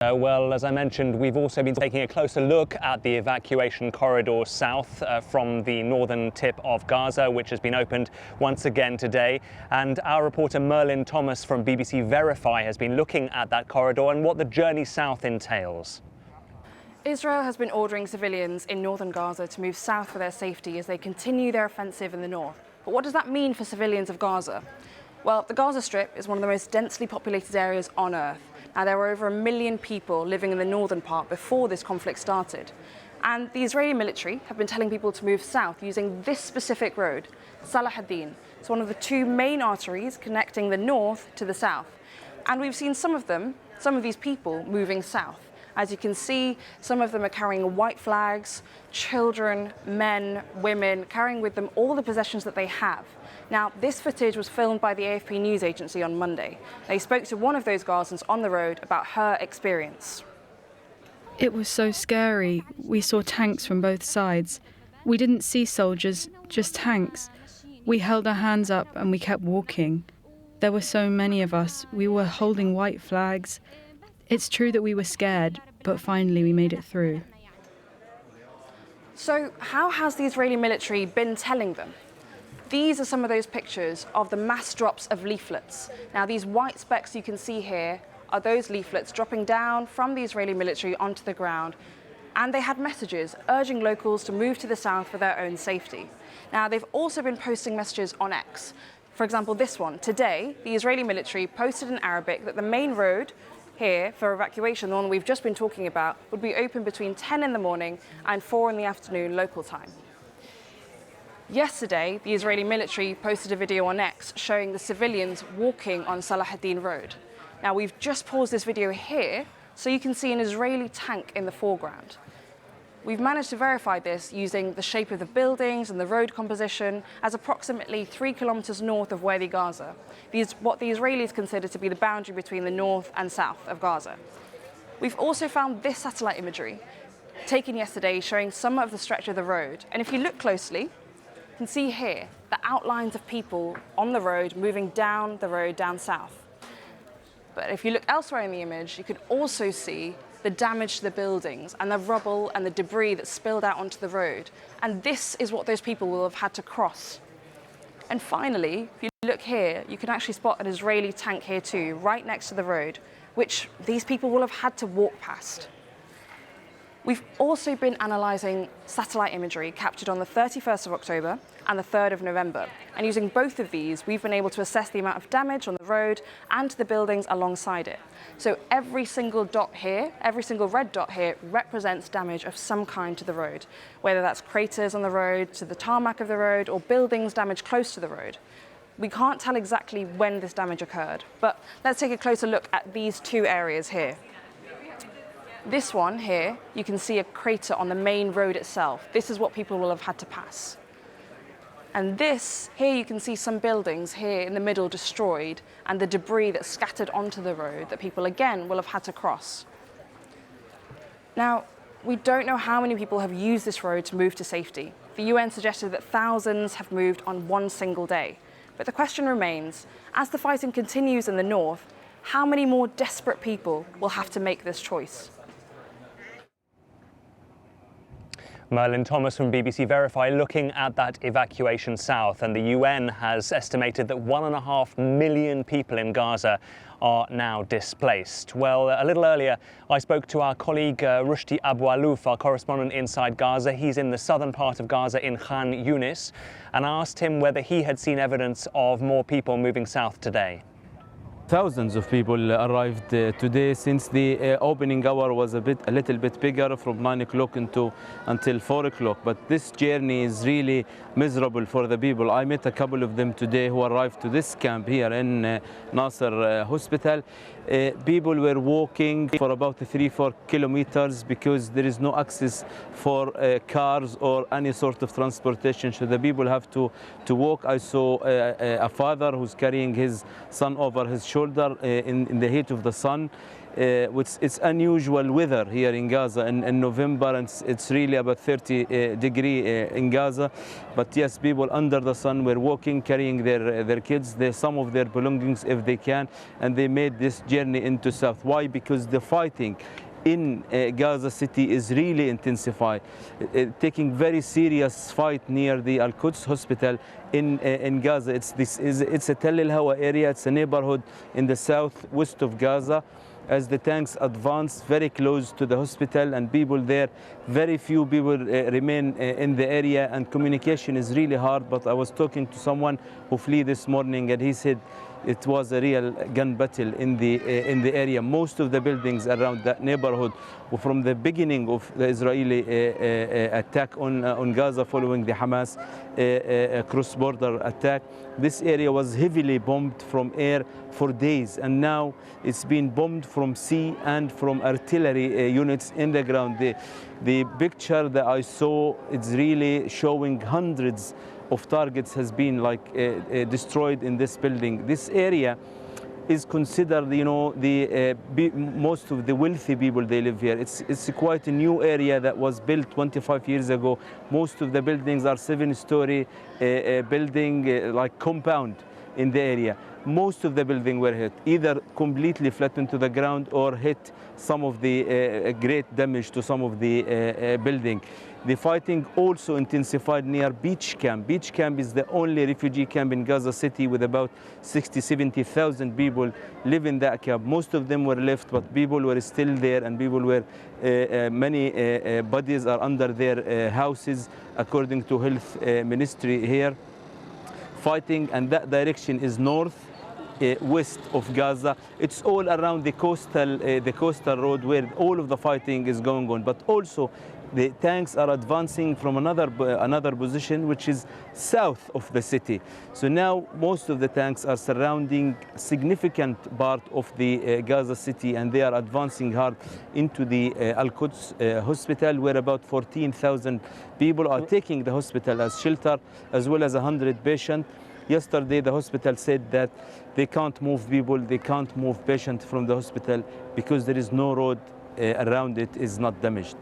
Well, as I mentioned, we've also been taking a closer look at the evacuation corridor south from the northern tip of Gaza, which has been opened once again today. And our reporter Merlin Thomas from BBC Verify has been looking at that corridor and what the journey south entails. Israel has been ordering civilians in northern Gaza to move south for their safety as they continue their offensive in the north. But what does that mean for civilians of Gaza? Well, the Gaza Strip is one of the most densely populated areas on Earth. Now, there were over 1 million people living in the northern part before this conflict started. And the Israeli military have been telling people to move south using this specific road, Salah ad-Din. It's one of the two main arteries connecting the north to the south. And we've seen some of these people moving south. As you can see, some of them are carrying white flags, children, men, women, carrying with them all the possessions that they have. Now, this footage was filmed by the AFP news agency on Monday. They spoke to one of those Gazans on the road about her experience. It was so scary. We saw tanks from both sides. We didn't see soldiers, just tanks. We held our hands up and we kept walking. There were so many of us. We were holding white flags. It's true that we were scared, but finally we made it through. So how has the Israeli military been telling them? These are some of those pictures of the mass drops of leaflets. Now, these white specks you can see here are those leaflets dropping down from the Israeli military onto the ground. And they had messages urging locals to move to the south for their own safety. Now, they've also been posting messages on X. For example, this one. Today, the Israeli military posted in Arabic that the main road here for evacuation, the one we've just been talking about, would be open between 10 in the morning and 4 in the afternoon local time. Yesterday, the Israeli military posted a video on X showing the civilians walking on Salah ad-Din Road. Now, we've just paused this video here so you can see an Israeli tank in the foreground. We've managed to verify this using the shape of the buildings and the road composition as approximately 3 kilometers north of Wadi Gaza. What the Israelis consider to be the boundary between the north and south of Gaza. We've also found this satellite imagery taken yesterday showing some of the stretch of the road. And if you look closely, you can see here the outlines of people on the road moving down the road down south. But if you look elsewhere in the image, you can also see the damage to the buildings and the rubble and the debris that spilled out onto the road. And this is what those people will have had to cross. And finally, if you look here, you can actually spot an Israeli tank here too, right next to the road, which these people will have had to walk past. We've also been analysing satellite imagery captured on the 31st of October and the 3rd of November. And using both of these, we've been able to assess the amount of damage on the road and to the buildings alongside it. So every single dot here, every single red dot here represents damage of some kind to the road, whether that's craters on the road, to the tarmac of the road, or buildings damaged close to the road. We can't tell exactly when this damage occurred, but let's take a closer look at these two areas here. This one here, you can see a crater on the main road itself. This is what people will have had to pass. And this, here you can see some buildings here in the middle destroyed and the debris that's scattered onto the road that people again will have had to cross. Now, we don't know how many people have used this road to move to safety. The UN suggested that thousands have moved on one single day. But the question remains, as the fighting continues in the north, how many more desperate people will have to make this choice? Merlin Thomas from BBC Verify looking at that evacuation south, and the UN has estimated that 1.5 million people in Gaza are now displaced. Well, a little earlier I spoke to our colleague Rushdie Abu Alouf, our correspondent inside Gaza. He's in the southern part of Gaza in Khan Yunis, and I asked him whether he had seen evidence of more people moving south today. Thousands of people arrived today since the opening hour was a little bit bigger from 9 o'clock until 4 o'clock. But this journey is really miserable for the people. I met a couple of them today who arrived to this camp here in Nasser Hospital. People were walking for about 3-4 kilometers because there is no access for cars or any sort of transportation, so the people have to walk. I saw a father who's carrying his son over his shoulder in the heat of the sun. It's unusual weather here in Gaza in November, and it's really about 30 degree in Gaza. But yes, people under the sun were walking, carrying their kids, some of their belongings if they can, and they made this journey into south. Why? Because the fighting in Gaza City is really intensified, taking very serious fight near the Al-Quds hospital in Gaza. It's a Tel El-Hawa area. It's a neighborhood in the southwest of Gaza. As the tanks advance very close to the hospital and people there, very few people remain in the area, and communication is really hard. But I was talking to someone who flew this morning, and he said it was a real gun battle in the area. Most of the buildings around that neighborhood, from the beginning of the Israeli attack on Gaza following the Hamas cross-border attack, this area was heavily bombed from air for days, and now it's been bombed from sea and from artillery units in the ground. The picture that I saw, it's really showing hundreds of targets has been destroyed in this building. This area is considered, you know, most of the wealthy people, they live here. It's quite a new area that was built 25 years ago. Most of the buildings are 7-story building, like compound in the area. Most of the buildings were hit, either completely flattened to the ground or hit some of the great damage to some of the building. The fighting also intensified near Beach Camp. Beach Camp is the only refugee camp in Gaza City with about 60,000-70,000 people live in that camp. Most of them were left, but people were still there, and people were, many bodies are under their houses, according to health ministry here. Fighting, and that direction is north. West of Gaza. It's all around the coastal road where all of the fighting is going on, but also the tanks are advancing from another position, which is south of the city. So now most of the tanks are surrounding significant part of the Gaza City, and they are advancing hard into the Al-Quds hospital, where about 14,000 people are taking the hospital as shelter, as well as 100 patients. Yesterday, the hospital said that they can't move people, they can't move patients from the hospital because there is no road around it is not damaged.